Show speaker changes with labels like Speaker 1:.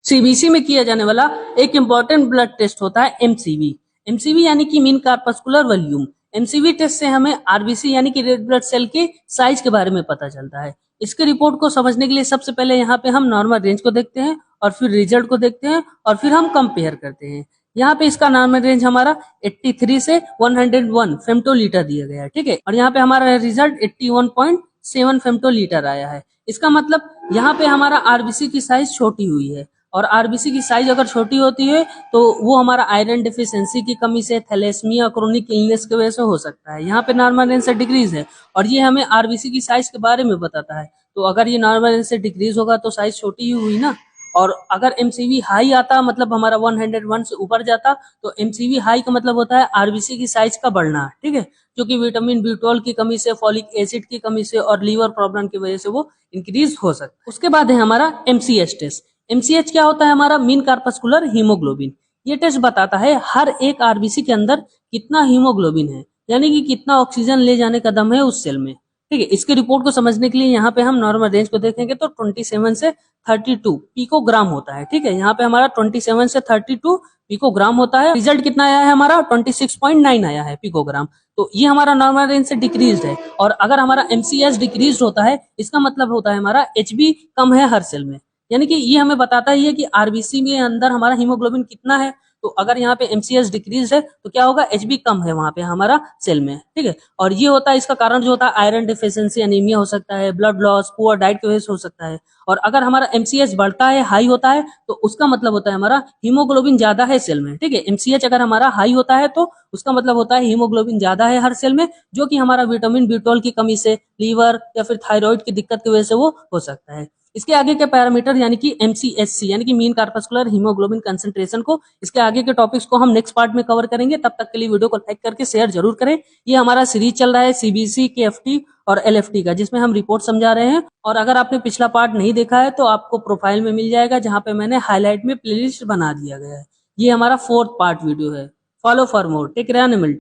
Speaker 1: CBC में किया जाने वाला एक इम्पॉर्टेंट ब्लड टेस्ट होता है एमसीवी। एमसीवी यानी कि mean corpuscular volume. MCV test से हमें आरबीसी यानी कि रेड ब्लड सेल के साइज के बारे में पता चलता है। इसके रिपोर्ट को समझने के लिए सबसे पहले यहाँ पे हम नॉर्मल रेंज को देखते हैं और फिर रिजल्ट को देखते हैं और फिर हम कंपेयर करते हैं। यहाँ पे इसका नॉर्मल रेंज हमारा 83 से 101 फेम्टोलीटर दिया गया है, ठीक है। और यहाँ पे हमारा रिजल्ट 81.7 फेम्टोलीटर आया है। इसका मतलब यहाँ पे हमारा आरबीसी की साइज छोटी हुई है, और आरबीसी की साइज अगर छोटी होती है तो वो हमारा आयरन डिफिशियंसी की कमी से, थैलेसीमिया, क्रोनिक इलनेस की वजह से हो सकता है। यहाँ पे नॉर्मल रेंज से डिक्रीज है और ये हमें आरबीसी की साइज के बारे में बताता है। तो अगर ये नॉर्मल रेंज से डिक्रीज होगा तो साइज छोटी ही हुई ना। और अगर एमसीवी हाई आता, मतलब हमारा 101 से ऊपर जाता, तो एमसीवी हाई का मतलब होता है आरबीसी की साइज का बढ़ना, ठीक है, जो कि विटामिन बी12 की कमी से, फॉलिक एसिड की कमी से और लीवर प्रॉब्लम की वजह से वो इंक्रीज हो सकता है। उसके बाद है हमारा एमसीएच टेस्ट। एमसीएच क्या होता है? हमारा मीन कार्पस्कुलर हीमोग्लोबिन। ये टेस्ट बताता है हर एक आरबीसी के अंदर कितना हीमोग्लोबिन है, यानी कि कितना ऑक्सीजन ले जाने का दम है उस सेल में, ठीक है। इसके रिपोर्ट को समझने के लिए यहाँ पे हम नॉर्मल रेंज को देखेंगे तो 27 से 32 पिकोग्राम होता है, ठीक है। यहाँ पे हमारा 27 से 32 पिकोग्राम होता है। रिजल्ट कितना आया है? हमारा 26.9 आया है पिकोग्राम। तो ये हमारा नॉर्मल रेंज से डिक्रीज है। और अगर हमारा एमसीएच डिक्रीज होता है, इसका मतलब होता है हमारा एचबी कम है हर सेल में, यानी कि ये हमें बताता ही है कि आरबीसी में अंदर हमारा हीमोग्लोबिन कितना है। तो अगर यहाँ पे एमसीएच डिक्रीज है तो क्या होगा? एचबी कम है वहां पे हमारा सेल में, ठीक है। और ये होता है, इसका कारण जो होता है आयरन डिफिशियंसी, एनीमिया हो सकता है, ब्लड लॉस, पुअर डाइट की वजह से हो सकता है। और अगर हमारा एमसीएच बढ़ता है, हाई होता है, तो उसका मतलब होता है हमारा हीमोग्लोबिन ज्यादा है सेल में, ठीक है। एमसीएच अगर हमारा हाई होता है तो उसका मतलब होता है हीमोग्लोबिन ज्यादा है हर सेल में, जो कि हमारा विटामिन बी12 की कमी से, लीवर या फिर थायराइड की दिक्कत की वजह से वो हो सकता है। इसके आगे के पैरामीटर यानी कि एमसीएचसी यानी कि मीन कार्पस्कुलर हीमोग्लोबिन कंसंट्रेशन को, इसके आगे के टॉपिक्स को हम नेक्स्ट पार्ट में कवर करेंगे। तब तक के लिए वीडियो को लाइक करके शेयर जरूर करें। ये हमारा सीरीज चल रहा है सीबीसी, केएफटी और एलएफटी का, जिसमें हम रिपोर्ट समझा रहे हैं। और अगर आपने पिछला पार्ट नहीं देखा है तो आपको प्रोफाइल में मिल जाएगा, जहां पे मैंने हाईलाइट में प्लेलिस्ट बना दिया गया है। ये हमारा 4th पार्ट वीडियो है। Follow for more, take care and मिलते हैं।